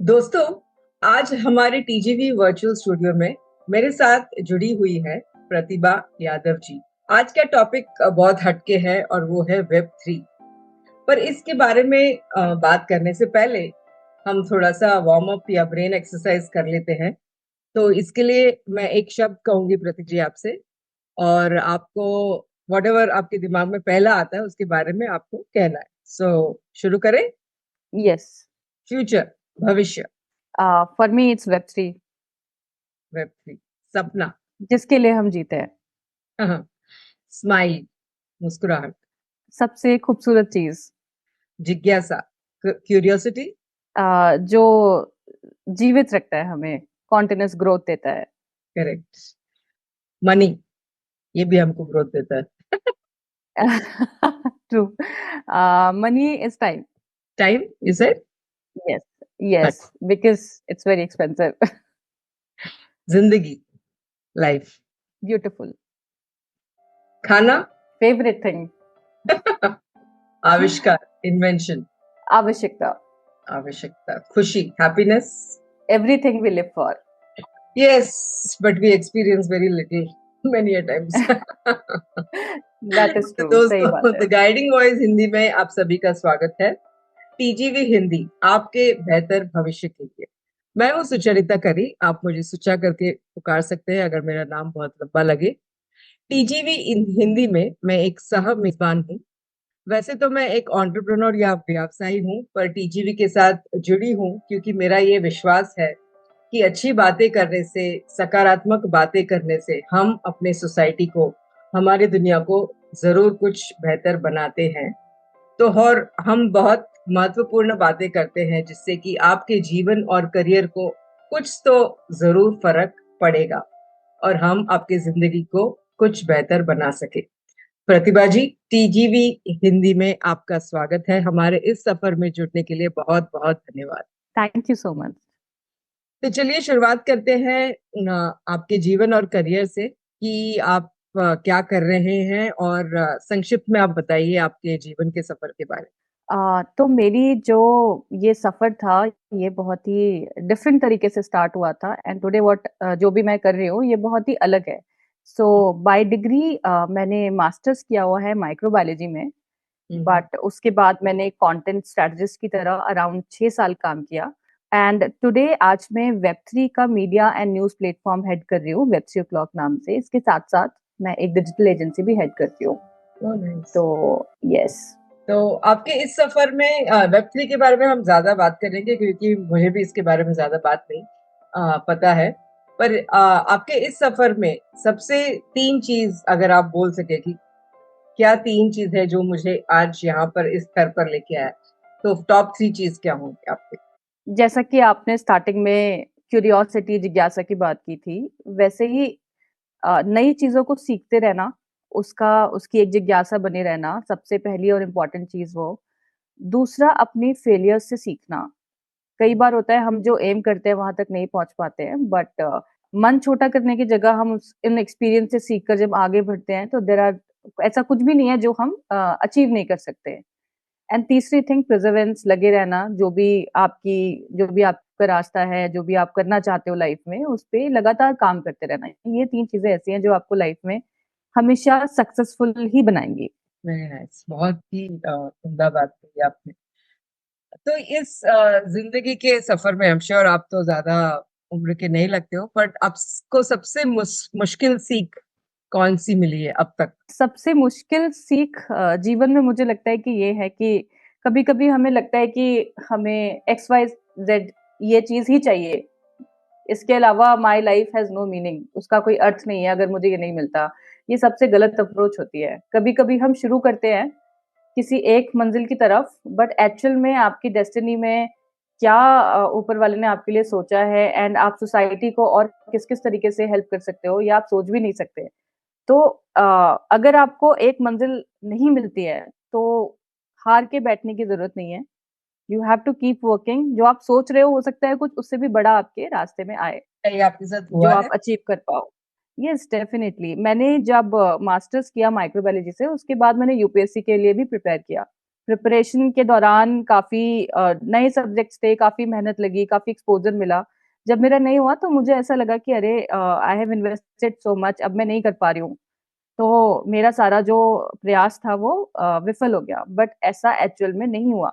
दोस्तों, आज हमारे टीजीवी वर्चुअल स्टूडियो में मेरे साथ जुड़ी हुई है प्रतिभा यादव जी। आज का टॉपिक बहुत हटके है और वो है वेब थ्री। पर इसके बारे में बात करने से पहले हम थोड़ा सा वार्म अप या ब्रेन एक्सरसाइज कर लेते हैं। तो इसके लिए मैं एक शब्द कहूंगी प्रतीक जी आपसे, और आपको व्हाटएवर आपके दिमाग में पहला आता है उसके बारे में आपको कहना है। शुरू करें। Yes. फ्यूचर, भविष्य। For me, it's Web3, web three, सपना। जिसके लिए हम जीते हैं। स्माइल, मुस्कुराहट। सबसे खूबसूरत चीज जिज्ञासा, क्यूरियोसिटी। जो जीवित रखता है हमें, कॉन्टिन्यूस ग्रोथ देता है। करेक्ट। मनी, ये भी हमको ग्रोथ देता है। True. Money is time. Time, you said. Yes, yes, because it's very expensive. जिंदगी, लाइफ। Beautiful. खाना। Favorite thing. आविष्कार, इन्वेंशन। आवश्यकता. आवश्यकता, खुशी, happiness. Everything we live for. Yes, but we experience very little many a times. That is तो true. सही बात दोस्तों, है. द गाइडिंग वॉइस हिंदी में आप सभी का स्वागत है। टीजीवी हिंदी, आपके बेहतर भविष्य के लिए। मैं हूँ सुचरिता करी, आप मुझे सुचा करके पुकार सकते हैं अगर मेरा नाम बहुत लंबा लगे। टीजीवी हिंदी में मैं एक सह मेजबान हूँ। वैसे तो मैं एक एंटरप्रेन्योर या व्यवसायी हूँ, पर टीजीवी के साथ जुड़ी हूँ क्योंकि मेरा ये विश्वास है कि अच्छी बातें करने से, सकारात्मक बातें करने से हम अपने सोसाइटी को, हमारी दुनिया को जरूर कुछ बेहतर बनाते हैं। तो और हम बहुत महत्वपूर्ण बातें करते हैं जिससे कि आपके जीवन और करियर को कुछ तो जरूर फर्क पड़ेगा और हम आपकी जिंदगी को कुछ बेहतर बना सके। प्रतिभा जी, टीजीवी हिंदी में आपका स्वागत है। हमारे इस सफर में जुड़ने के लिए बहुत बहुत धन्यवाद। Thank you so much. तो चलिए शुरुआत करते हैं आपके जीवन और करियर से कि आप क्या कर रहे हैं, और संक्षिप्त में आप बताइए आपके जीवन के सफर के बारे तो मेरी जो ये सफ़र था, ये बहुत ही डिफरेंट तरीके से स्टार्ट हुआ था एंड टुडे व्हाट जो भी मैं कर रही हूँ, ये बहुत ही अलग है। सो में। बाय डिग्री मैंने मास्टर्स किया हुआ है माइक्रोबायोलॉजी में, हम्म। बट उसके बाद मैंने कंटेंट स्ट्रेटजिस्ट की तरह अराउंड 6 साल काम किया एंड टुडे आज मैं वेब3 का media and news platform head कर रही हूँ, वेब3 o'clock नाम से। इसके साथ-साथ मैं एक डिजिटल एजेंसी भी हेड करती हूँ। Oh nice. तो यस। तो आपके इस सफर में वेब थ्री के बारे में हम ज्यादा बात करेंगे क्योंकि मुझे भी इसके बारे में ज्यादा बात नहीं पता है। पर आपके इस सफर में सबसे तीन चीज अगर आप बोल सके कि क्या तीन चीज है जो मुझे आज यहाँ पर इस स्तर पर लेके आया, तो टॉप थ्री चीज क्या होंगी आपके? जैसा कि आपने स्टार्टिंग में क्यूरियोसिटी जिज्ञासा की बात की थी, वैसे ही नई चीज़ों को सीखते रहना, उसकी एक जिज्ञासा बने रहना, सबसे पहली और इम्पोर्टेंट चीज़ वो। दूसरा अपनी फेलियर्स से सीखना। कई बार होता है हम जो एम करते हैं वहाँ तक नहीं पहुँच पाते हैं, बट मन छोटा करने की जगह हम उस इन एक्सपीरियंस से सीख कर जब आगे बढ़ते हैं तो देयर आर ऐसा कुछ भी नहीं है जो हम अचीव नहीं कर सकते। एंड तीसरी थिंग परसेवरेंस, लगे रहना, जो भी आपका रास्ता है, जो भी आप करना चाहते हो लाइफ में, उस पे लगातार काम करते रहना। ये 3 चीज़ें ऐसी हैं जो आपको लाइफ में हमेशा सक्सेसफुल ही बनाएँगी। वेरी नाइस, बहुत ही उम्दा बात कही आपने। तो इस जिंदगी के सफर में, आई एम श्योर आप तो ज्यादा उम्र के नहीं लगते हो, बट आपको सबसे मुश्किल सीख कौन सी मिली है अब तक? सबसे मुश्किल सीख जीवन में मुझे लगता है कि ये है कि कभी-कभी हमें लगता है कि हमें एक्स, वाई, ज़ेड ये चीज़ ही चाहिए। इसके अलावा my life has no meaning, उसका कोई अर्थ नहीं है अगर मुझे ये नहीं मिलता। ये सबसे गलत अप्रोच होती है। कभी-कभी हम शुरू करते हैं किसी एक मंजिल की तरफ, बट एक्चुअल में आपकी डेस्टिनी में क्या ऊपर वाले ने आपके लिए सोचा है एंड आप सोसाइटी को और किस-किस तरीके से हेल्प कर सकते हो, ये आप सोच भी नहीं सकते। तो अगर आपको एक मंजिल नहीं मिलती है, तो हार के बैठने की ज़रूरत नहीं है। You have to keep working. जो आप सोच रहे हो सकता है कुछ उससे भी बड़ा आपके रास्ते में आए, क्या ये आपके साथ जो हुआ आप है? अचीव कर पाओ। Yes, definitely. मैंने जब मास्टर्स किया माइक्रोबायोलॉजी से, उसके बाद मैंने यूपीएससी के लिए भी प्रिपेयर किया। प्रिपरेशन के दौरान काफी नए सब्जेक्ट्स थे, काफी मेहनत लगी, काफी एक्सपोजर मिला। जब मेरा नहीं हुआ तो मुझे ऐसा लगा कि अरे I have invested so much, अब मैं नहीं कर पा रही हूँ, तो मेरा सारा जो प्रयास था वो विफल हो गया। बट ऐसा एक्चुअल में नहीं हुआ।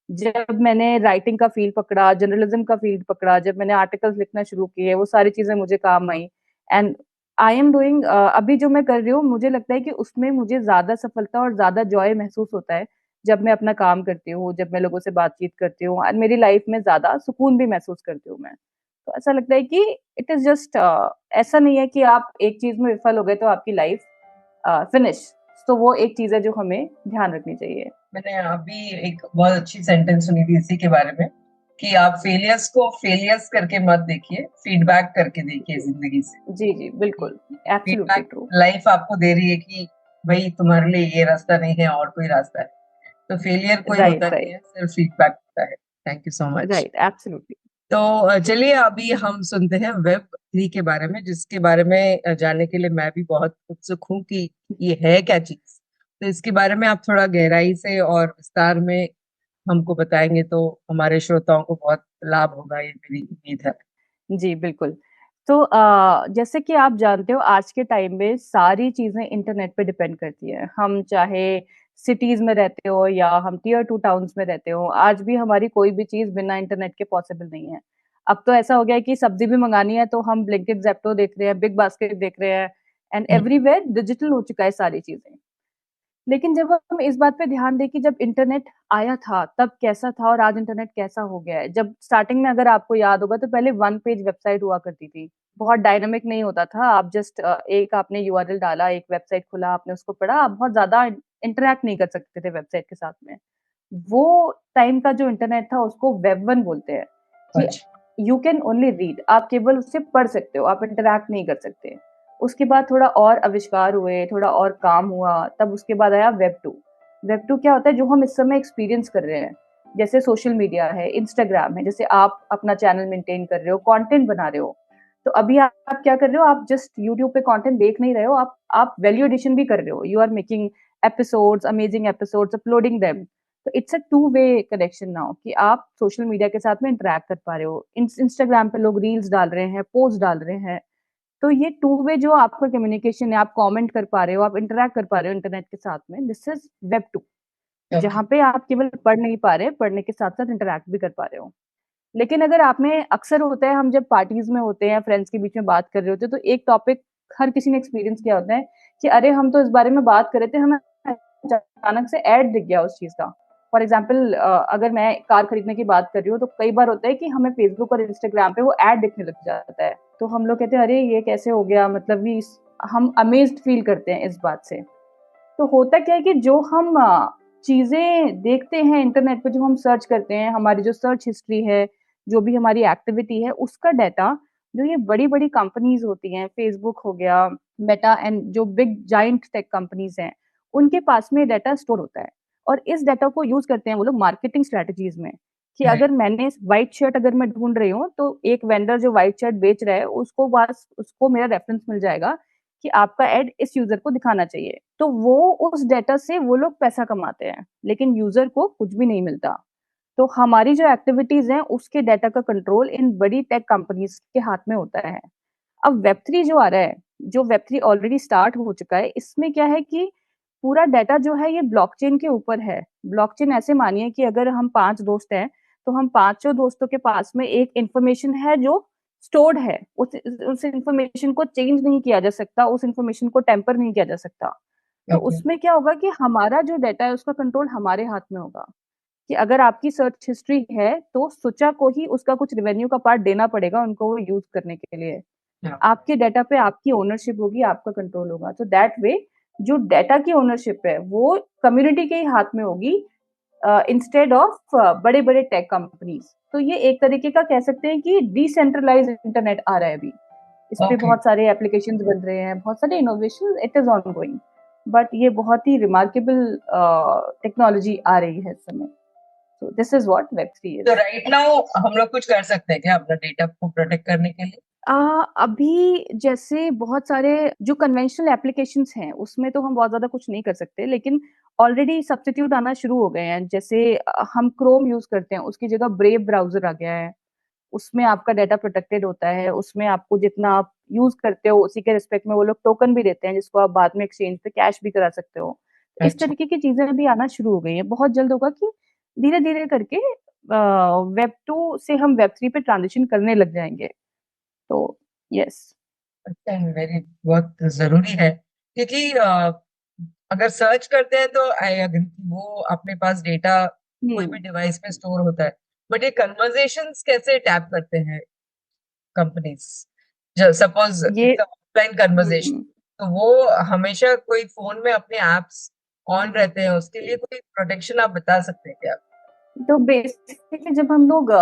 जब मैंने राइटिंग का फील्ड पकड़ा, जर्नलिज्म का फील्ड पकड़ा, जब मैंने आर्टिकल्स लिखना शुरू किए, वो सारी चीजें मुझे काम आई। एंड आई एम डूइंग, अभी जो मैं कर रही हूँ मुझे लगता है कि उसमें मुझे ज्यादा सफलता और ज्यादा जॉय महसूस होता है जब मैं अपना काम करती हूँ, जब मैं लोगों से बातचीत करती हूँ, और मेरी लाइफ में ज्यादा सुकून भी महसूस करती हूँ मैं। तो ऐसा लगता है कि इट इज जस्ट, ऐसा नहीं है कि आप एक चीज में विफल हो गए तो आपकी लाइफ फिनिश। तो वो एक चीज है जो हमें ध्यान रखनी चाहिए। मैंने अभी एक बहुत अच्छी सेंटेंस सुनी थी इसी के बारे में, कि आप फेलियर्स को फेलियर्स करके मत देखिए, फीडबैक करके देखिए जिंदगी से। जी जी, बिल्कुल, एब्सोल्युटली फीडबैक ट्रू। लाइफ आपको दे रही है कि भाई तुम्हारे लिए ये रास्ता नहीं है और कोई रास्ता है। तो फेलियर कोई होता राइट नहीं राइट है, सिर्फ फीडबैक होता है। Thank you so much. Right, absolutely. तो चलिए अभी हम सुनते हैं वेब 3 के बारे में, जिसके बारे में जानने के लिए मैं भी बहुत उत्सुक हूँ कि ये है क्या चीज। तो इसके बारे में आप थोड़ा गहराई से और विस्तार में हमको बताएंगे तो हमारे श्रोताओं को बहुत लाभ होगा, ये मेरी उम्मीद है। जी, बिल्कुल। तो जैसे कि आप जानते हो आज के टाइम में सारी चीज़ें इंटरनेट पे डिपेंड करती हैं। हम चाहे सिटीज़ में रहते हो या हम टियर 2 टाउन्स में रहते हो, आज भी हमारी कोई भी चीज़ बिना इंटरनेट के पॉसिबल नहीं है। अब तो ऐसा हो गया है कि सब्ज़ी भी मँगानी है तो हम ब्लिंकिट, ज़ेप्टो देख रहे हैं, बिग बास्केट देख रहे हैं, एंड हम्म। एवरीवेयर डिजिटल हो चुका है सारी चीज़ें। लेकिन जब हम इस बात पे ध्यान दें कि जब इंटरनेट आया था तब कैसा था और आज इंटरनेट कैसा हो गया है। जब स्टार्टिंग में अगर आपको याद होगा तो पहले वन पेज वेबसाइट हुआ करती थी। बहुत डायनामिक नहीं होता था। आप जस्ट एक आपने यूआरएल डाला, एक वेबसाइट खुला, आपने उसको पढ़ा, आप बहुत ज़्यादा इंटरैक्ट नहीं कर सकते थे वेबसाइट के साथ में। वो टाइम का जो इंटरनेट था उसको वेब 1 बोलते हैं, कि अच्छा। यू कैन ओनली रीड, आप केवल उससे पढ़ सकते हो, आप इंटरैक्ट नहीं कर सकते। उसके बाद थोड़ा और आविष्कार हुए, थोड़ा और काम हुआ, तब उसके बाद आया वेब 2। वेब 2 क्या होता है, जो हम इस समय एक्सपीरियंस कर रहे हैं, जैसे सोशल मीडिया है, इंस्टाग्राम है, जैसे आप अपना चैनल मेंटेन कर रहे हो, कंटेंट बना रहे हो। तो अभी आप क्या कर रहे हो, आप जस्ट यूट्यूब पे कंटेंट देख नहीं रहे हो, आप वैल्यू एडिशन भी कर रहे हो। You are making episodes, amazing episodes, uploading them. तो it's a two way connection now, कि आप सोशल मीडिया के साथ में इंटरैक्ट कर पा रहे हो। इंस्टाग्राम पे लोग रील्स डाल रहे हैं, पोस्ट डाल रहे हैं। तो ये टू वे जो आपका कम्युनिकेशन है, आप कमेंट कर पा रहे हो, आप इंटरैक्ट कर पा रहे हो इंटरनेट के साथ में, दिस इज वेब 2। ओके। जहाँ पे आप केवल पढ़ नहीं पा रहे, पढ़ने के साथ साथ इंटरैक्ट भी कर पा रहे हो। लेकिन अगर आप में अक्सर होता है, हम जब पार्टीज में होते हैं, फ्रेंड्स के बीच में बात कर रहे होते हैं, तो एक टॉपिक हर किसी ने एक्सपीरियंस किया होता है कि अरे हम तो इस बारे में बात कर रहे थे, हमें अचानक से ऐड दिख गया उस चीज का। फॉर एग्जाम्पल, अगर मैं कार खरीदने की बात कर रही हूँ तो कई बार होता है कि हमें फेसबुक और इंस्टाग्राम पे वो ऐड दिखने लग जाता है। तो हम लोग कहते हैं अरे ये कैसे हो गया, मतलब भी हम अमेज्ड फील करते हैं इस बात से। तो होता क्या है कि जो हम चीजें देखते हैं इंटरनेट पे, जो हम सर्च करते हैं, हमारी जो सर्च हिस्ट्री है, जो भी हमारी एक्टिविटी है, उसका डाटा जो ये बड़ी बड़ी कंपनीज होती हैं, फेसबुक हो गया, मेटा, एंड जो बिग जाइंट टेक कंपनीज हैं, उनके पास में डाटा स्टोर होता है। और इस डाटा को यूज करते हैं वो लोग मार्केटिंग स्ट्रेटजीज में, कि राइट। अगर मैंने व्हाइट शर्ट अगर मैं ढूंढ रही हूँ तो एक वेंडर जो व्हाइट शर्ट बेच रहा है उसको बस उसको मेरा रेफरेंस मिल जाएगा कि आपका एड इस यूजर को दिखाना चाहिए। तो वो उस डेटा से वो लोग पैसा कमाते हैं, लेकिन यूजर को कुछ भी नहीं मिलता। तो हमारी जो एक्टिविटीज हैं उसके डाटा का कंट्रोल इन बड़ी टेक कंपनीज के हाथ में होता है। अब वेब 3 जो आ रहा है, जो वेब 3 ऑलरेडी स्टार्ट हो चुका है, इसमें क्या है कि पूरा डाटा जो है ये ब्लॉकचेन के ऊपर है। ब्लॉकचेन ऐसे मानिए कि अगर हम 5 दोस्त हैं, तो हम पांचों दोस्तों के पास में एक इंफॉर्मेशन है जो स्टोर्ड है। उस इंफॉर्मेशन को चेंज नहीं किया जा सकता, उस इंफॉर्मेशन को टेम्पर नहीं किया जा सकता। तो ओके। उसमें क्या होगा कि हमारा जो डाटा है उसका कंट्रोल हमारे हाथ में होगा, कि अगर आपकी सर्च हिस्ट्री है तो सुचा को ही उसका कुछ रेवेन्यू का पार्ट देना पड़ेगा उनको वो यूज करने के लिए। आपके डाटा पे आपकी ओनरशिप होगी, आपका कंट्रोल होगा। तो दैट वे जो डाटा की ओनरशिप है वो कम्युनिटी के ही हाथ में होगी, इंस्टेड ऑफ बड़े बड़े टेक कंपनीज। तो ये एक तरीके का कह सकते हैं कि डिसेंट्रलाइज इंटरनेट आ रहा है अभी। इस पे ओके। बहुत सारे एप्लीकेशंस बन रहे हैं, बहुत सारे innovation, it is on going. But ये बहुत ही रिमार्केबल टेक्नोलॉजी आ रही है इस समय। So this is what web 3 तो इज। राइट नाउ हम लोग कुछ कर सकते हैं क्या अपना डेटा को प्रोटेक्ट करने के लिए? अभी जैसे बहुत सारे जो कन्वेंशनल एप्लीकेशंस हैं उसमें तो हम बहुत ज्यादा कुछ नहीं कर सकते, लेकिन ऑलरेडी सब्स्टिट्यूट आना शुरू हो गए हैं। जैसे हम क्रोम यूज करते हैं, उसकी जगह ब्रेव ब्राउजर आ गया है। उसमें आपका डाटा प्रोटेक्टेड होता है, उसमें आपको जितना आप यूज करते हो उसी के रिस्पेक्ट में वो लोग टोकन भी देते हैं, जिसको आप बाद में एक्सचेंज पे कैश भी करा सकते हो। तो इस अच्छा। तरीके की चीजें अभी आना शुरू हो गई हैं। बहुत जल्द होगा कि धीरे धीरे करके वेब 2 से हम वेब 3 पे ट्रांजिशन करने लग जाएंगे। तो यस। अच्छा है, वेरी बहुत जरूरी है, क्योंकि अगर सर्च करते हैं तो आई अग्री वो अपने पास डेटा कोई भी हम्म। डिवाइस में स्टोर होता है, बट ये कन्वर्सेशंस कैसे टैप करते हैं कंपनीज? सपोज ये इट्स ऑफलाइन कन्वर्सेशन, हम्म, तो वो हमेशा कोई फोन में अपने एप्स ऑन रहते हैं, उसके लिए कोई प्रोटेक्शन आप बता सकते हैं क्या? तो बेसिकली जब हम लोग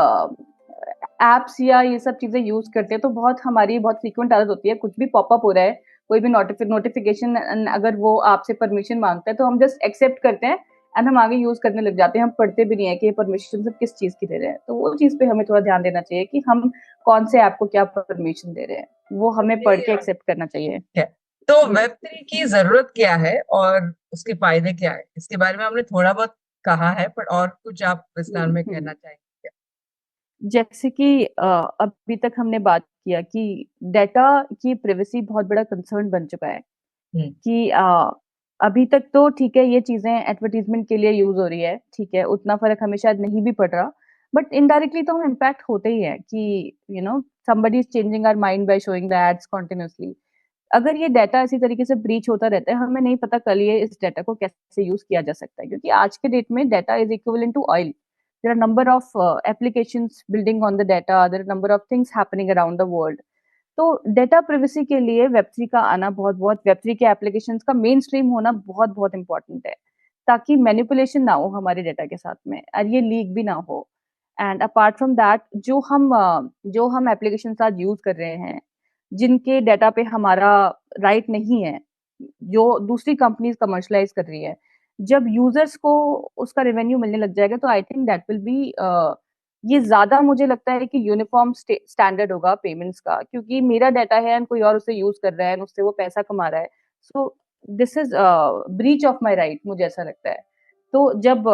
एप्स या ये सब चीजें यूज करते हैं तो बहुत हमारी बहुत फ्रीक्वेंट आदत होती है, कुछ भी पॉपअप हो रहा है, कोई भी नोटिफिकेशन, अगर वो आपसे परमिशन मांगता है तो हम जस्ट एक्सेप्ट करते हैं एंड हम आगे यूज करने लग जाते हैं। हम पढ़ते भी नहीं है कि ये परमिशन सब किस चीज की दे रहे हैं। तो वो चीज पे हमें थोड़ा ध्यान देना चाहिए कि हम कौन से ऐप को क्या परमिशन दे रहे हैं, वो हमें पढ़ के एक्सेप्ट करना चाहिए। है। तो ये वेब 3 की जरूरत क्या है और उसके फायदे क्या है, इसके बारे में हमने थोड़ा बहुत कहा है, पर और कुछ आप विस्तार में कहना हम्म। चाहेंगे जैसे कि अभी तक हमने बात किया कि डेटा की प्राइवेसी बहुत बड़ा कंसर्न बन चुका है। क्या? कि अभी तक तो ठीक है, ये चीजें एडवर्टीजमेंट के लिए यूज हो रही है, ठीक है, उतना फर्क हमें शायद नहीं भी पड़ रहा, बट इनडायरेक्टली तो हम इम्पैक्ट होते ही है कि somebody is changing our mind by showing the ads continuously। अगर ये डाटा इसी तरीके से ब्रीच होता रहता है, हमें नहीं पता कल ये इस डाटा को कैसे यूज किया जा सकता है, क्योंकि आज के डेट में data is equivalent to oil. There are number of applications building on the data, there are number of things happening around the world. तो डेटा प्रिवेसी के लिए वेब 3 का आना बहुत बहुत, वेब 3 के एप्लीकेशंस का मेन स्ट्रीम होना बहुत बहुत इंपॉर्टेंट है, ताकि मैनिपुलेशन ना हो हमारे डेटा के साथ में और ये लीक भी ना हो। एंड अपार्ट फ्रॉम दैट, जो हम एप्लीकेशन आज यूज कर रहे हैं, जिनके डाटा पे हमारा राइट नहीं है, जो दूसरी कंपनीज कमर्शलाइज कर रही है, जब यूजर्स को उसका रेवेन्यू मिलने लग जाएगा तो I think that will be, ये ज्यादा मुझे लगता है कि यूनिफॉर्म स्टैंडर्ड होगा पेमेंट्स का, क्योंकि मेरा डाटा है एंड कोई और उसे यूज कर रहा है एंड उससे वो पैसा कमा रहा है। So this is breach of my right, मुझे ऐसा लगता है। तो जब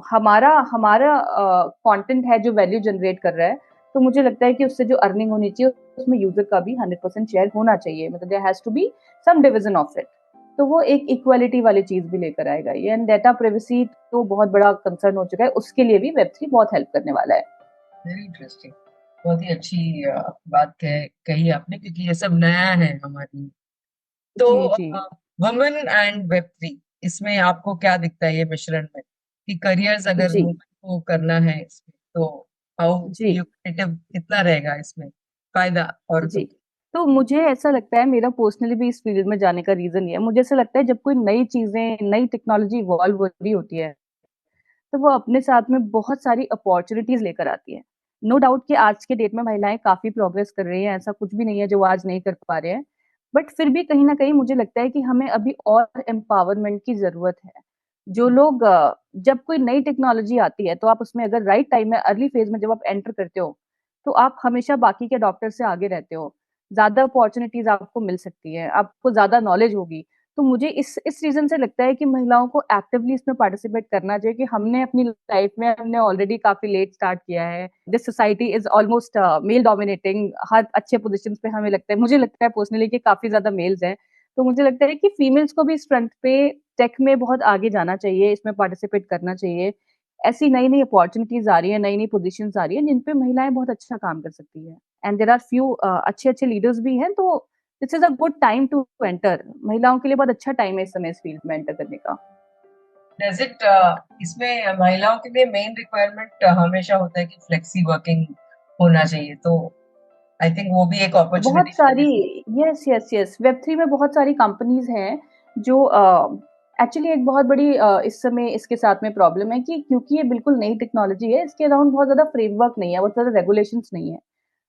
हमारा हमारा कंटेंट है जो वैल्यू जनरेट कर रहा है, तो मुझे लगता है कि उससे जो अर्निंग होनी चाहिए उसमें यूजर का भी 100% शेयर होना चाहिए, मतलब there has to be some division of it. तो वो एक इक्वालिटी वाली चीज भी लेकर आएगा ये। एंड डाटा प्राइवेसी तो बहुत बड़ा कंसर्न हो चुका है, उसके लिए भी वेब 3 बहुत हेल्प करने वाला है। वेरी इंटरेस्टिंग, बहुत ही अच्छी बात कही आपने, क्योंकि ये सब नया है हमारे लिए। तो जी जी वुमेन एंड वेब 3, इसमें आपको क्या दिखता है ये मिश्रण में, कि करियर्स अगर जी वुमेन को करना है इसमें, तो हाउ जी ल्यूक्रेटिव कितना रहेगा इसमें फायदा औरतों जी। को? तो मुझे ऐसा लगता है, मेरा पर्सनली भी इस फील्ड में जाने का रीजन ये है, मुझे ऐसा लगता है जब कोई नई चीजें, नई टेक्नोलॉजी इवॉल्व हो रही होती है, तो वो अपने साथ में बहुत सारी अपॉर्चुनिटीज लेकर आती है। नो डाउट कि आज के डेट में महिलाएं काफी प्रोग्रेस कर रही हैं, ऐसा कुछ भी नहीं है जो आज नहीं कर पा रहे हैं, बट फिर भी कहीं ना कहीं मुझे लगता है कि हमें अभी और एम्पावरमेंट की जरूरत है। जो लोग जब कोई नई टेक्नोलॉजी आती है तो आप उसमें अगर राइट टाइम में, अर्ली फेज में जब आप एंटर करते हो, तो आप हमेशा बाकी के डॉक्टर से आगे रहते हो, ज्यादा अपॉर्चुनिटीज आपको मिल सकती है, आपको ज्यादा नॉलेज होगी। तो मुझे इस रीजन से लगता है कि महिलाओं को एक्टिवली इसमें पार्टिसिपेट करना चाहिए, कि हमने अपनी लाइफ में हमने ऑलरेडी काफी लेट स्टार्ट किया है। This society is almost male dominating, हर अच्छे पोजीशंस पे हमें लगता है, मुझे लगता है पर्सनली कि काफी ज्यादा मेल्स हैं। तो मुझे लगता है कि फीमेल्स को भी इस फ्रंट पे टेक में बहुत आगे जाना चाहिए, इसमें पार्टिसिपेट करना चाहिए। ऐसी नई नई अपॉर्चुनिटीज आ रही है, नई नई पोजीशंस आ रही है जिन पे महिलाएं बहुत अच्छा काम कर सकती है। एंड देर आर फ्यू अच्छे अच्छे लीडर्स भी हैं। तो this is a good time to enter, महिलाओं के लिए बहुत अच्छा टाइम है इस समय इस फील्ड में एंटर करने का। डज इट, इसमें महिलाओं के लिए मेन रिक्वायरमेंट हमेशा होता है कि फ्लेक्सी वर्किंग होना चाहिए, तो आई थिंक वो भी एक बहुत अपॉर्चुनिटी सारी, शायद। यस यस यस, वेब 3 में बहुत सारी कंपनीज हैं जो एक्चुअली एक बहुत बड़ी इस समय इसके साथ में प्रॉब्लम है कि क्योंकि ये बिल्कुल नई टेक्नोलॉजी है, इसके अराउंड बहुत ज्यादा फ्रेमवर्क नहीं है, बहुत ज्यादा रेगुलेशंस नहीं है।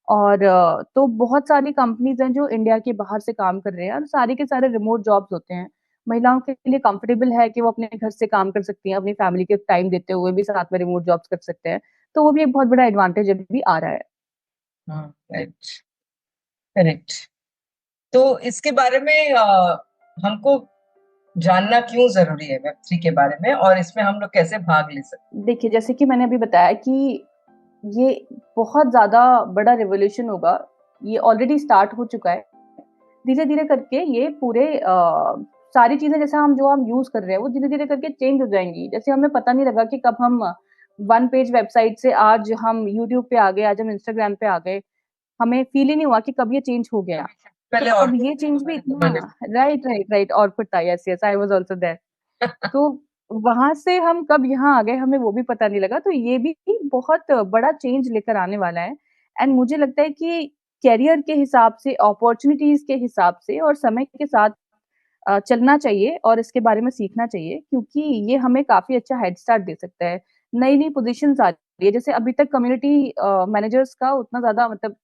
और तो बहुत सारी कंपनीज हैं जो इंडिया के बाहर से काम कर रहे हैं और सारे के सारे रिमोट जॉब्स होते हैं। महिलाओं के लिए कंफर्टेबल है कि वो अपने घर से काम कर सकती हैं, अपनी फैमिली के टाइम देते हुए भी साथ में रिमोट जॉब्स कर सकते हैं। तो वो भी एक बहुत बड़ा एडवांटेज अभी भी आ रहा है। हाँ, राइट। करेक्ट। तो इसके बारे में हमको जानना क्यों जरूरी है वेब 3 के बारे में, और इसमें हम लोग कैसे भाग ले सकते देखिए, जैसे कि मैंने अभी बताया कि ये बहुत ज़्यादा बड़ा रिवॉल्यूशन होगा, ये ऑलरेडी स्टार्ट हो चुका है। धीरे-धीरे करके ये पूरे सारी चीज़ें जैसे हम यूज़ कर रहे हैं, वो धीरे-धीरे करके चेंज हो जाएँगी। जैसे हमें पता नहीं लगा कि कब हम वन पेज वेबसाइट से आज हम यूट्यूब पे आ गए, आज हम इंस्टाग्राम पे आ गए। हमें फ़ील ही नहीं हुआ कि कब ये चेंज हो गया। हैं? तो पहले अब ऑर्कुट ये था चेंज भी हमारे इतना जमाने राइट, राइट, राइट ऑर्कुट था, yes, yes, I was also there. में। तो वहाँ से हम कब यहाँ आ गए हमें वो भी पता नहीं लगा। तो ये भी बहुत बड़ा चेंज लेकर आने वाला है एंड मुझे लगता है कि करियर के हिसाब से, अपॉर्च्युनिटीज़ के हिसाब से और समय के साथ चलना चाहिए और इसके बारे में सीखना चाहिए क्योंकि ये हमें काफ़ी अच्छा हेड स्टार्ट दे सकता है। नई-नई पोज़ीशन्स आ रही है, जैसे अभी तक कम्युनिटी मैनेजर्स का उतना ज़्यादा मतलब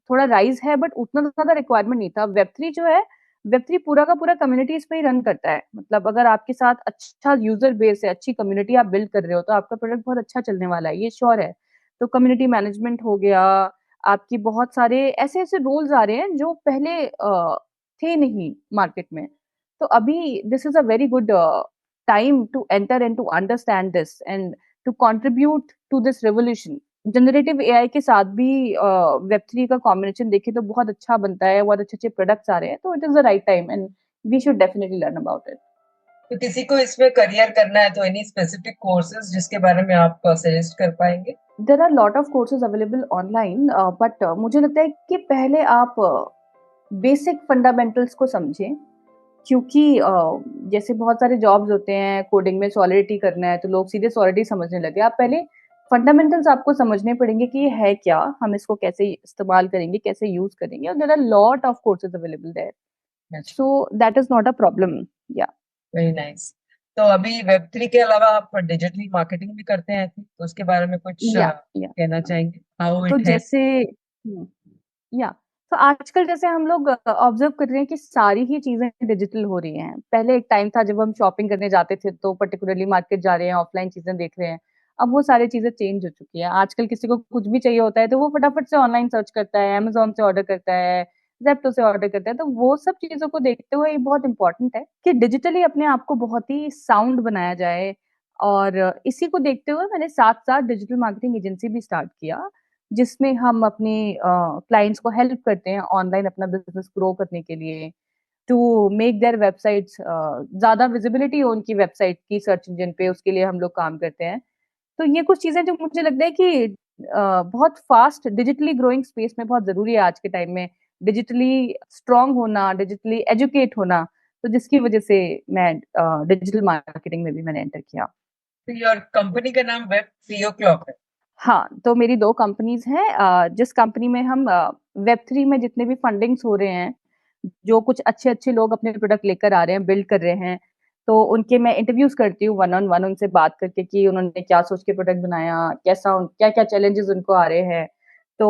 थोड़ा राइज़ है बट उतना ज़्यादा रिक्वायरमेंट नहीं था। वेब3 जो है, वेब3 पूरा का पूरा कम्युनिटीज़ पे ही रन करता है। मतलब अगर आपके साथ अच्छा यूज़र बेस है, अच्छी कम्युनिटी आप बिल्ड कर रहे हो, तो आपका प्रोडक्ट बहुत अच्छा चलने वाला है, ये श्योर है। तो कम्युनिटी मैनेजमेंट हो गया, आपकी बहुत सारे ऐसे-ऐसे रोल्स आ रहे हैं जो पहले थे नहीं मार्केट में। तो अभी this is a very good time to enter and to understand this and to contribute to this revolution. Generative AI के साथ भी वेब थ्री का कॉम्बिनेशन देखें तो बहुत अच्छा बनता है, बहुत अच्छे-अच्छे प्रोडक्ट्स आ रहे हैं, तो it is the right time and we should definitely learn about it. तो किसी को इसमें करियर करना है तो एनी स्पेसिफिक कोर्सेज जिसके बारे में आप सजेस्ट कर पाएंगे? There are lot of courses available online but मुझे लगता है कि पहले आप बेसिक फंडामेंटल्स को समझें क्योंकि जैसे बहुत सारे जॉब्स होते हैं, कोडिंग में सॉलिडिटी करना है, तो लोग सीधे सॉलिडिटी समझने लगे। आप पहले फंडामेंटल्स आपको समझने पड़ेंगे कि ये है क्या? हम इसको कैसे इस्तेमाल करेंगे, कैसे यूज़ करेंगे और there are lot of courses available there. अच्छा, so that is not a problem. Yeah very nice. तो अभी वेब 3 के अलावा आप डिजिटल मार्केटिंग भी करते हैं, तो उसके बारे में कुछ या कहना चाहेंगे, हाउ तो इट है? जैसे या तो आजकल जैसे हम लोग ऑब्जर्व कर रहे हैं कि सारी ही चीजें डिजिटल हो रही हैं। पहले एक टाइम था जब हम शॉपिंग करने जाते थे तो पर्टिकुलरली मार्केट जा रहे हैं, ऑफलाइन चीजें देख रहे हैं। अब वो सारी चीजें चेंज हो चुकी है। आजकल किसी को कुछ भी चाहिए होता है तो वो फटाफट से ऑनलाइन सर्च करता है, अमेज़न से ऑर्डर करता है, ज़ेप्टो से ऑर्डर करता है। तो वो सब चीज़ों को देखते हुए ये बहुत इम्पोर्टेंट है कि डिजिटली अपने आप को बहुत ही साउंड बनाया जाए और इसी को देखते हुए मैंने साथ-साथ डिजिटल मार्केटिंग एजेंसी भी स्टार्ट किया, जिसमें हम अपने क्लाइंट्स को हेल्प करते हैं ऑनलाइन अपना बिज़नेस ग्रो करने के लिए, टू मेक देयर वेबसाइट्स ज़्यादा विज़िबिलिटी हो उनकी वेबसाइट की सर्च इंजन पे, उसके लिए हम लोग काम करते हैं। तो ये कुछ चीज़ें जो मुझे लगता है कि बहुत फ़ास्ट डिजिटली ग्रोइंग स्पेस में बहुत ज़रूरी है आज के टाइम में। डिजिटली स्ट्रॉन्ग होना, डिजिटली एजुकेट होना, तो जिसकी वज़ह से मैं डिजिटल मार्केटिंग में भी मैंने एंटर किया। तो योर कंपनी का नाम वेब 3 o'clock है? हाँ, तो मेरी 2 कंपनीज़ हैं जिस कंपनी में हम वेब 3 में जितने भी फंडिंग्स हो रहे हैं, जो कुछ अच्छे-अच्छे लोग अपने प्रोडक्ट लेकर आ रहे हैं, बिल्ड कर रहे हैं, तो उनके मैं इंटरव्यूज़ करती हूँ वन ऑन वन उनसे बात करके कि उन्होंने क्या सोच के प्रोडक्ट बनाया, कैसा उन क्या-क्या चैलेंजेज़ उनको आ रहे हैं। तो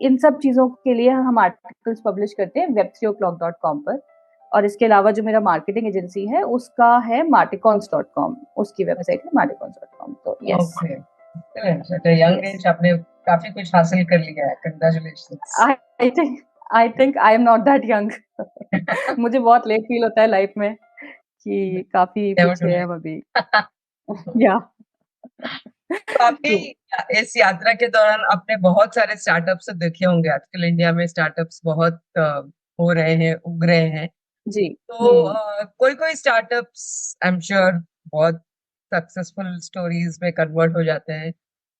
इन सब चीज़ों के लिए हम आर्टिकल्स पब्लिश करते हैं web3o'clock.com पर और इसके अलावा जो मेरा मार्केटिंग एजेंसी है, उसका है marticons.com उसकी वेबसाइट है marticons.com तो yes, okay, at a young yes. Age आपने काफी कुछ हासिल कर लिया है, congratulations. I think I think I am not that young मुझे बहुत लेट फील होता है लाइफ में कि काफ़ी नेवर टू पीछे है लेट। हम अभी। या तो आपकी ट्रू। इस यात्रा के दौरान आपने बहुत सारे स्टार्टअप्स देखे होंगे। आजकल इंडिया में स्टार्टअप्स बहुत हो रहे हैं, उग रहे हैं। जी। तो कोई कोई स्टार्टअप्स आई एम श्योर बहुत सक्सेसफुल स्टोरीज में कन्वर्ट हो जाते हैं,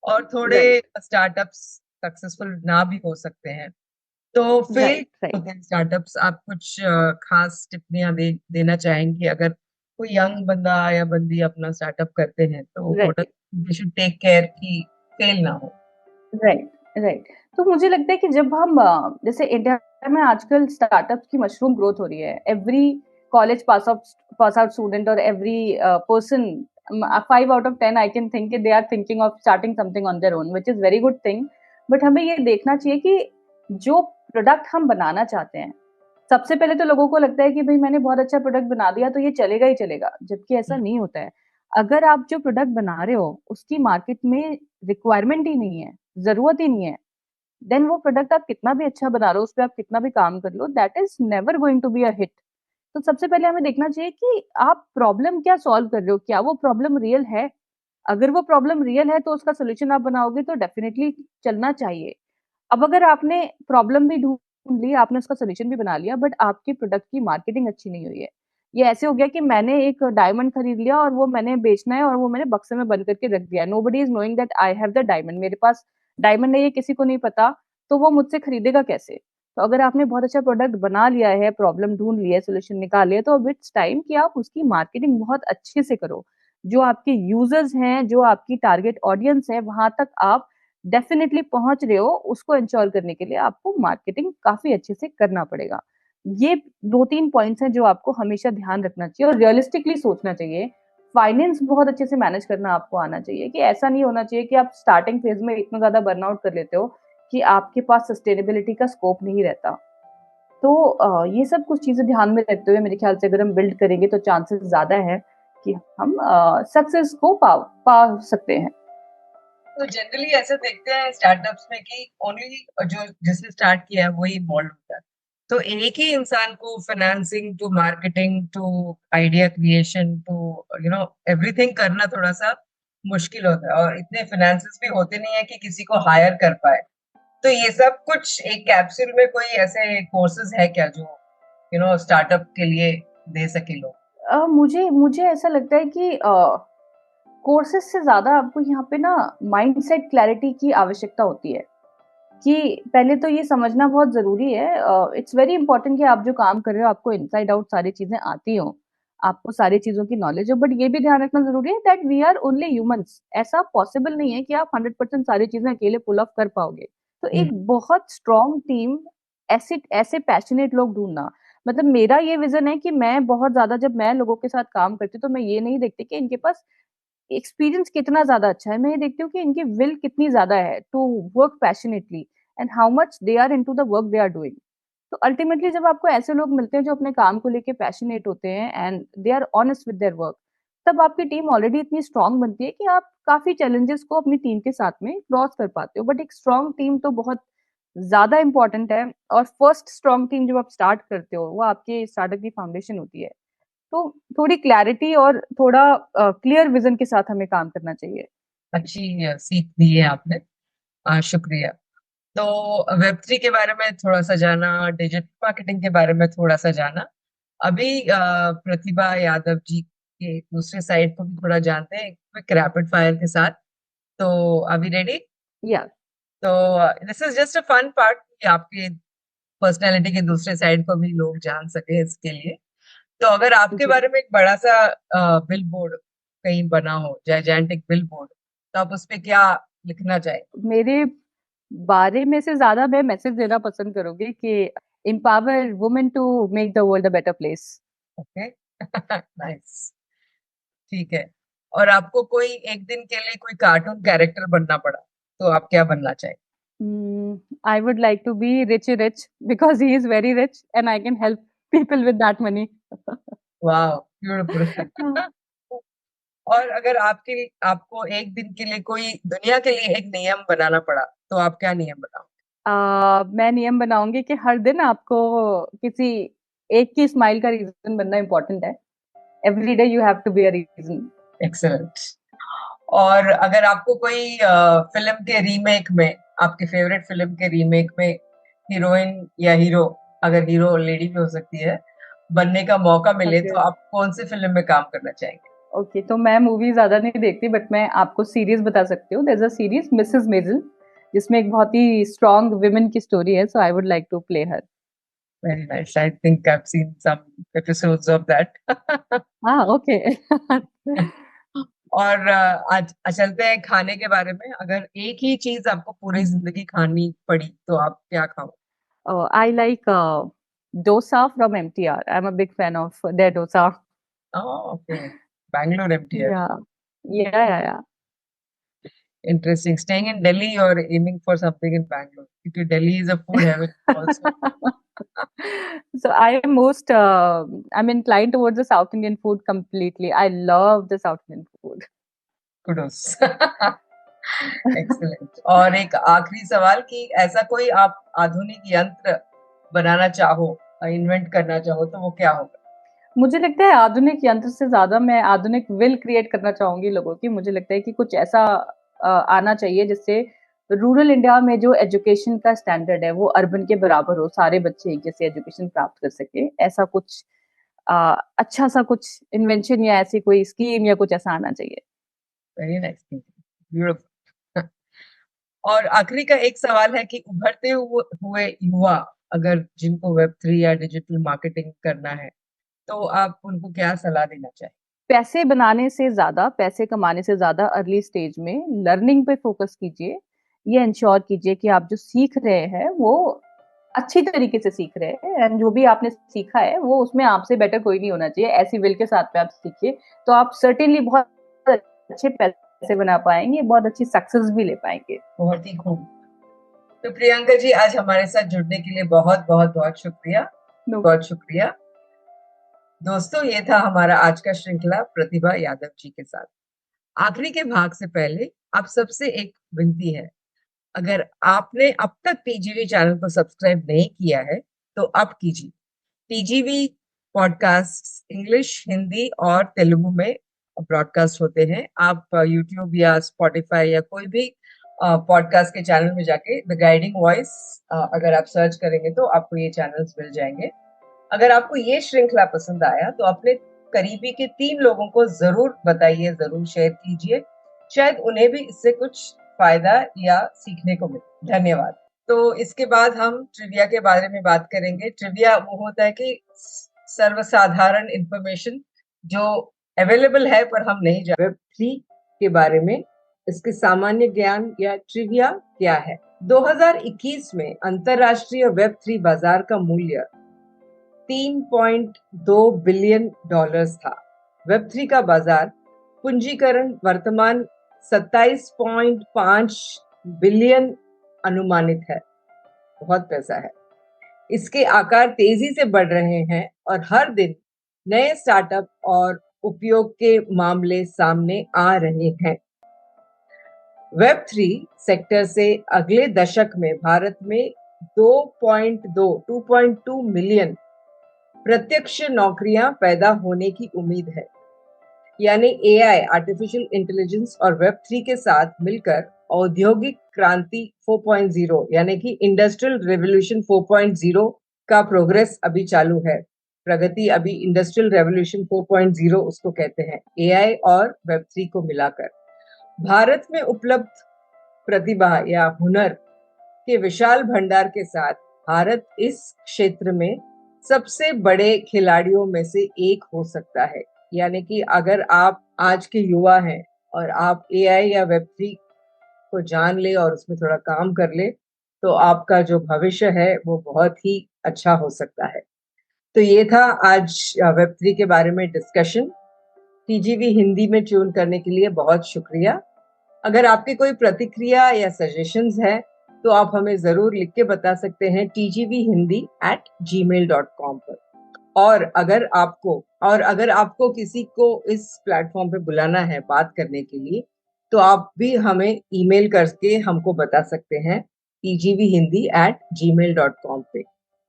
और थोड़े राइट, स्टार्टअप्स सक्सेसफुल ना भी हो सकते हैं। तो फेल राइट, राइट। होते हैं स्टार्टअप्स, आप कुछ खास टिप्पणियां देना चाहेंगे अगर कोई यंग बंदा या बंदी अपना स्टार्टअप करते हैं, तो what right, they should take care कि फेल ना हो? Right, right. तो मुझे लगता है कि जब हम जैसे इंडिया में आजकल स्टार्टअप्स की मशरूम ग्रोथ हो रही है। Every college pass out student और every person 5 out of 10 I can think they are thinking of starting something on their own which is very good thing. But हमें ये देखना चाहिए कि जो प्रोडक्ट हम बनाना चाहते हैं, सबसे पहले तो लोगों को लगता है कि भई मैंने बहुत अच्छा प्रोडक्ट बना दिया तो ये चलेगा ही चलेगा, जबकि ऐसा नहीं होता है। अगर आप जो प्रोडक्ट बना रहे हो, उसकी मार्केट में रिक्वायरमेंट ही नहीं है, ज़रूरत ही नहीं है, देन वो प्रोडक्ट आप कितना भी अच्छा बना रहे हो, उस पर आप कितना भी काम कर लो, that is never going to be a hit. तो सबसे पहले हमें देखना चाहिए कि आप प्रॉब्लम क्या सॉल्व कर रहे हो, क्या वो प्रॉब्लम रियल है। अगर वो प्रॉब्लम रियल है तो उसका सोल्यूशन आप बनाओगे तो डेफिनेटली चलना चाहिए। अब अगर आपने प्रॉब्लम भी ढूंढ ली, आपने उसका सोल्यूशन भी बना लिया, बट आपके प्रोडक्ट की मार्केटिंग अच्छी नहीं हुई है, ये ऐसे हो गया कि मैंने एक डायमंड खरीद लिया और वो मैंने बेचना है और वो मैंने बक्से में बंद करके रख दिया, nobody is knowing that I have the diamond, मेरे पास डायमंड है, ये किसी को नहीं पता, तो वो मुझसे खरीदेगा कैसे। तो अगर आपने बहुत अच्छा प्रोडक्ट बना लिया है, प्रॉब्लम ढूंढ लिया है, सोल्यूशन निकाल लिया, तो अब इट्स टाइम कि आप उसकी मार्केटिंग बहुत अच्छे से करो। जो आपके यूजर्स हैं, जो आपकी टारगेट ऑडियंस है, वहां तक आप डेफिनेटली पहुंच रहे हो, उसको इंश्योर करने के लिए आपको मार्केटिंग काफी अच्छे से करना पड़ेगा। ये 2-3 पॉइंट्स हैं जो आपको हमेशा ध्यान रखना चाहिए और रियलिस्टिकली सोचना चाहिए। फाइनेंस बहुत अच्छे से मैनेज करना आपको आना चाहिए, कि ऐसा नहीं होना चाहिए कि आप स्टार्टिंग फेज में इतना ज्यादा बर्नआउट कर लेते हो कि आपके पास सस्टेनेबिलिटी का स्कोप नहीं रहता। तो ये सब कुछ चीजें ध्यान में रखते हुए मेरे ख्याल से अगर हम बिल्ड करेंगे तो चांसेस ज्यादा है कि हम सक्सेस को पा सकते हैं। तो जनरली ऐसे देखते हैं स्टार्टअप्स में कि ओनली जो जिसने स्टार्ट किया है वही इन्वॉल्व होता है। तो एक ही इंसान को financing to marketing to idea creation to everything करना थोड़ा सा मुश्किल होता है, और इतने फाइनेंसेस भी होते नहीं है कि किसी को हायर कर पाए। तो ये सब कुछ एक कैप्सूल में कोई ऐसे कोर्सेज है क्या जो स्टार्टअप के लिए दे सके लोग? मुझे मुझे ऐसा लगता है कि कोर्सेज से ज्यादा आपको यहाँ पे ना माइंडसेट क्लैरिटी की आवश्यकता होती है। कि पहले तो ये समझना बहुत जरूरी है, इट्स वेरी इंपॉर्टेंट कि आप जो काम कर रहे हो आपको इनसाइड आउट सारी चीजें आती हो, आपको सारी चीजों की नॉलेज हो, बट ये भी ध्यान रखना जरूरी है that we are only humans. ऐसा पॉसिबल नहीं है कि आप 100% सारी चीजें अकेले पुल ऑफ कर पाओगे। तो एक हम्म। बहुत स्ट्रॉन्ग टीम, ऐसे ऐसे पैशनेट लोग ढूंढना। मतलब मेरा ये विजन है कि मैं बहुत ज्यादा, जब मैं लोगों के साथ काम करती हूँ तो मैं ये नहीं देखती कि इनके पास एक्सपीरियंस कितना ज्यादा अच्छा है, मैं ये देखती हूँ कि इनकी विल कितनी ज्यादा है to work passionately and how much they are into the work they are doing. तो अल्टीमेटली जब आपको ऐसे लोग मिलते हैं जो अपने काम को लेके पैशनेट होते हैं and they are honest with their work, तब आपकी टीम ऑलरेडी इतनी स्ट्रांग बनती है कि आप काफी चैलेंजेस को अपनी टीम के साथ में क्रॉस कर पाते हो। बट एक स्ट्रांग टीम तो बहुत ज्यादा इंपॉर्टेंट है, और फर्स्ट स्ट्रांग टीम जब आप स्टार्ट करते हो वो आपके स्टार्टअप की फाउंडेशन होती है। तो थोड़ी क्लैरिटी और थोड़ा क्लियर विजन के साथ हमें काम करना चाहिए। अच्छी सीख दी है आपने। शुक्रिया। तो वेब3 के बारे में थोड़ा सा जाना, डिजिटल मार्केटिंग के बारे में थोड़ा सा जाना। अभी प्रतिभा यादव जी के दूसरे साइड को भी थोड़ा जानते हैं, क्विक रैपिड फायर के साथ। तो अभी रेडी? या तो this is just a fun part कि आपके पर्सनैलिटी के दूसरे साइड को भी लोग जान सके, इसके लिए। तो अगर आपके जी, बारे में एक बड़ा सा बिल बोर्ड कहीं बना हो, जायजेंटिक बिल बोर्ड, तो आप उस पे क्या लिखना चाहेंगे? मेरे बारे में से ज्यादा मैं मैसेज देना पसंद करूंगी कि empower women to make the world a better place. Okay. Nice. ठीक है। और आपको कोई एक दिन के लिए कोई कार्टून कैरेक्टर बनना पड़ा, तो आप क्या बनना चाहेंगे? I would like to be Richie Rich because he is very rich and I can help people with that money. वाह, ब्यूटीफुल। और अगर आपको एक दिन के लिए कोई दुनिया के लिए एक नियम बनाना पड़ा, तो आप क्या नियम बनाओ? मैं नियम बनाऊंगी कि हर दिन आपको किसी एक की स्माइल का रीजन बनना इम्पोर्टेंट है। Every day you have to be a reason. Excellent. और अगर आपको कोई फिल्म के रीमेक में, आपके फेवरेट फिल्म के रीमेक में हीरोइन या हीरो, अगर हीरो लेडी भी हो सकती है, बनने का मौका मिले, ओके, तो आप कौन सी फिल्म में काम करना चाहेंगे? ओके, तो मैं मूवी ज्यादा नहीं देखती बट मैं आपको सीरीज बता सकती हूँ। There is a series Mrs Maisel, जिसमें एक बहुत ही स्ट्रॉन्ग वुमेन की स्टोरी है, so I would like to play her. Very nice, I think I have seen some episodes of that. हाँ, ओके। और आज चलते हैं खाने के बारे में। अगर एक ही चीज आपको पूरी जिंदगी खानी पड़ी, तो आप क्या खाओ? I like dosa from MTR, I am a big fan of their dosa. Okay. Bangalore MTR. या या Interesting. Staying in Delhi or aiming for something in Bangalore? Because Delhi is a food heaven also. So I'm inclined towards the South Indian food completely. I love the South Indian food. Kudos. Excellent. और एक आखिरी सवाल कि ऐसा कोई आप आधुनिक यंत्र बनाना चाहो, इन्वेंट करना चाहो, तो वो क्या होगा? मुझे लगता है आधुनिक यंत्र से ज़्यादा मैं आधुनिक विल क्रिएट करना चाहूँगी लोगों की। मुझे लगता है कि कुछ ऐसा आना चाहिए जिससे रूरल इंडिया में जो एजुकेशन का स्टैंडर्ड है वो अर्बन के बराबर हो, सारे बच्चे एक जैसे एजुकेशन प्राप्त कर सकें। ऐसा कुछ अच्छा सा कुछ इन्वेंशन या ऐसी कोई स्कीम या कुछ ऐसा आना चाहिए। Very nice, beautiful. और आखिरी का एक सवाल है कि उभरते हुए युवा अगर जिनको वेब 3 या डिजिटल मार्केटिंग करना है, तो आप उनको क्या सलाह देना चाहें? पैसे बनाने से ज़्यादा, पैसे कमाने से ज़्यादा अर्ली स्टेज में लर्निंग पे फ़ोकस कीजिए। ये एन्श्योर कीजिए कि आप जो सीख रहे हैं, वो अच्छी तरीके से सीख रहे हैं एंड जो भी आपने सीखा है, वो उसमें आपसे बेटर कोई नहीं होना चाहिए। ऐसी विल के साथ में आप सीखिए, तो आप सर्टेनली बहुत अच्छे पैसे बना पाएँगे, बहुत अच्छी सक्सेस भी ले पाएँगे। बहुत ही खूब। तो प्रियंका जी, आज हमारे साथ जुड़ने के लिए बहुत बहुत बहुत शुक्रिया। नो बहुत शुक्रिया। दोस्तों, ये था हमारा आज का श्रृंखला प्रतिभा यादव जी के साथ। आखिरी के भाग से पहले आप सबसे एक विनती है, अगर आपने अब तक टीजीवी चैनल को सब्सक्राइब नहीं किया है, तो अब कीजिए। टीजीवी पॉडकास्ट इंग्लिश, हिंदी और तेलुगु में ब्रॉडकास्ट होते हैं। आप यूट्यूब या स्पॉटिफाई या कोई भी पॉडकास्ट के चैनल में जाके द गाइडिंग वॉइस अगर आप सर्च करेंगे तो आपको ये चैनल्स मिल जाएंगे। अगर आपको ये श्रृंखला पसंद आया तो अपने करीबी के 3 लोगों को जरूर बताइए, जरूर शेयर कीजिए। शायद उन्हें भी इससे कुछ फायदा या सीखने को मिले। धन्यवाद। तो इसके बाद हम ट्रिविया के बारे में बात करेंगे। ट्रिविया वो होता है कि सर्वसाधारण इंफॉर्मेशन जो अवेलेबल है पर हम नहीं जानते। वेब 3 के बारे में इसके सामान्य ज्ञान या ट्रिविया क्या है। 2021 में अंतरराष्ट्रीय वेब 3 बाजार का मूल्य $3.2 बिलियन था। वेब 3 का बाजार पूंजीकरण वर्तमान 27.5 बिलियन अनुमानित है। बहुत पैसा है। इसके आकार तेजी से बढ़ रहे हैं और हर दिन नए स्टार्टअप और उपयोग के मामले सामने आ रहे हैं। वेब 3 सेक्टर से अगले दशक में भारत में 2.2 मिलियन प्रत्यक्ष नौकरियां पैदा होने की उम्मीद है। यानी एआई, आर्टिफिशियल इंटेलिजेंस और वेब 3 के साथ मिलकर औद्योगिक क्रांति 4.0 यानी कि इंडस्ट्रियल रेवोल्यूशन 4.0 का प्रोग्रेस अभी चालू है। प्रगति अभी इंडस्ट्रियल रेवोल्यूशन 4.0 उसको कहते हैं, एआई और वेब 3 को मिलाकर। भारत में उपलब्ध प्रतिभा या हुनर के विशाल भंडार के साथ भारत इस क्षेत्र में सबसे बड़े खिलाड़ियों में से एक हो सकता है। यानी कि अगर आप आज के युवा हैं और आप एआई या वेब 3 को जान ले और उसमें थोड़ा काम कर ले, तो आपका जो भविष्य है वो बहुत ही अच्छा हो सकता है। तो ये था आज वेब 3 के बारे में डिस्कशन। टीजीवी हिंदी में ट्यून करने के लिए बहुत शुक्रिया। अगर आपकी कोई प्रतिक्रिया या सजेशंस है तो आप हमें जरूर लिख के बता सकते हैं tgvhindi@gmail.com पर। और अगर आपको किसी को इस प्लेटफॉर्म पे बुलाना है बात करने के लिए, तो आप भी हमें ईमेल करके हमको बता सकते हैं tgvhindi@gmail.com पे।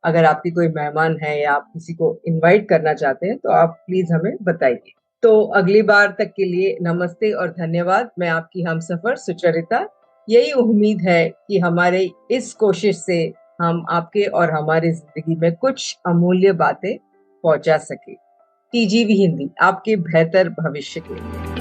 अगर आपकी कोई मेहमान है या आप किसी को इनवाइट करना चाहते हैं तो आप प्लीज हमें बताइए। तो अगली बार तक के लिए नमस्ते और धन्यवाद। मैं आपकी हमसफर सुचरिता। यही उम्मीद है कि हमारे इस कोशिश से हम आपके और हमारी जिंदगी में कुछ अमूल्य बातें पहुंचा सके। टीजीवी हिंदी, आपके बेहतर भविष्य के लिए।